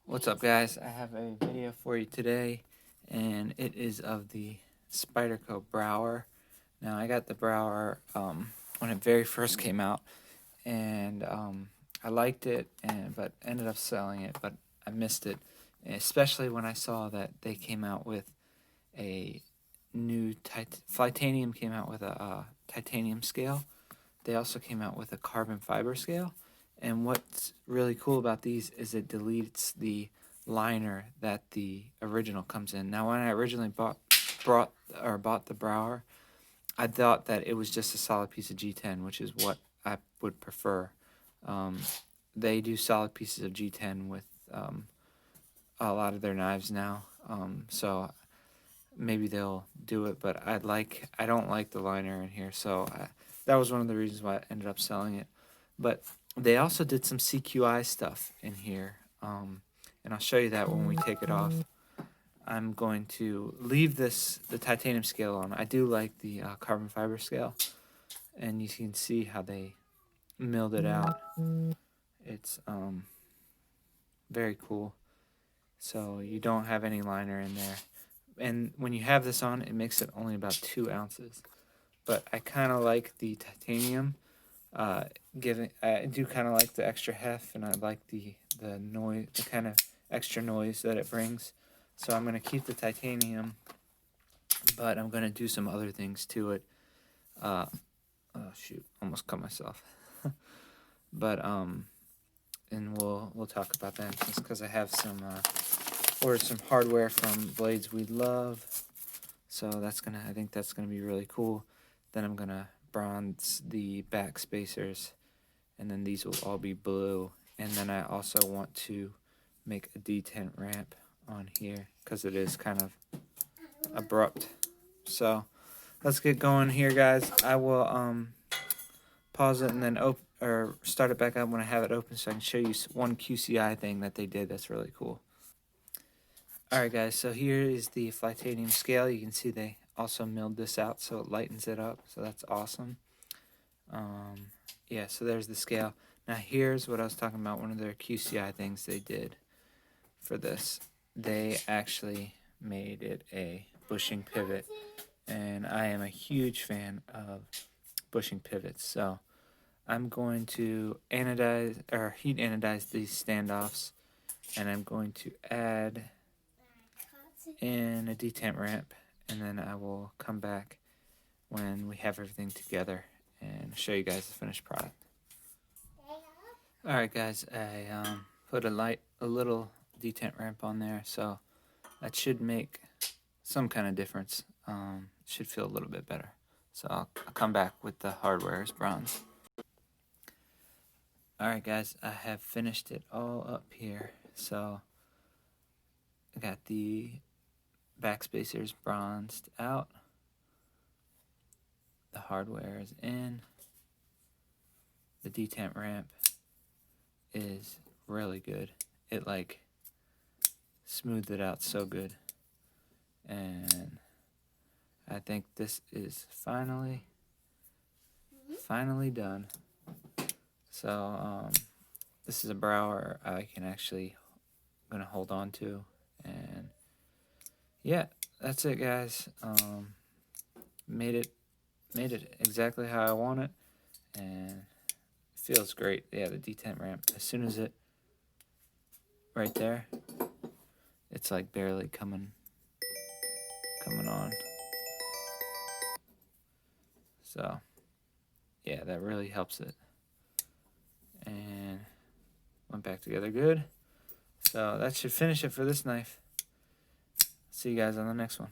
What's up, guys? I have a video for you today, and it is of the Spyderco Brouwer. Now, I got the Brouwer when it very first came out, and I liked it, but ended up selling it, but I missed it, especially when I saw that they came out with a new Flytanium came out with a titanium scale. They also came out with a carbon fiber scale. And what's really cool about these is it deletes the liner that the original comes in. Now, when I originally bought the Brouwer, I thought that it was just a solid piece of G10, which is what I would prefer. They do solid pieces of G10 with a lot of their knives now, so maybe they'll do it. But I don't like the liner in here, so that was one of the reasons why I ended up selling it. But they also did some CQI stuff in here, and I'll show you that when we take it off. I'm going to leave the titanium scale on. I do like the carbon fiber scale, and you can see how they milled it out. It's very cool. So you don't have any liner in there. And when you have this on, it makes it only about 2 ounces. But I kind of like the titanium. I do kind of like the extra heft, and I like the noise, the kind of extra noise that it brings. So I'm going to keep the titanium, but I'm going to do some other things to it. Oh shoot, almost cut myself. But and we'll talk about that just because I have some ordered some hardware from Blades We Love. So I think that's gonna be really cool. Then I'm gonna bronze the back spacers, and then these will all be blue. And then I also want to make a detent ramp on here because it is kind of abrupt. So let's get going here, guys. I will pause it and then start it back up when I have it open, so I can show you one QCI thing that they did that's really cool. Alright, guys, so here is the Flytanium scale. You can see they also milled this out so it lightens it up, so that's awesome. Yeah, so there's the scale. Now here's what I was talking about, one of their QCI things they did for this. They actually made it a bushing pivot, and I am a huge fan of bushing pivots, so I'm going to heat anodize these standoffs, and I'm going to add in a detent ramp, and then I will come back when we have everything together and show you guys the finished product. Alright, guys, I put a little detent ramp on there, so that should make some kind of difference. Should feel a little bit better. So I'll come back with the hardware as bronze. Alright, guys, I have finished it all up here. So I got the back spacers bronzed out. The hardware is in. The detent ramp is really good. It smoothed it out so good. And I think this is finally done. So this is a Brouwer I can actually gonna hold on to, and yeah, that's it, guys. Made it exactly how I want it, and it feels great. Yeah, the detent ramp, as soon as right there, it's like barely coming on. So yeah, that really helps it, and went back together good. So that should finish it for this knife. See you guys on the next one.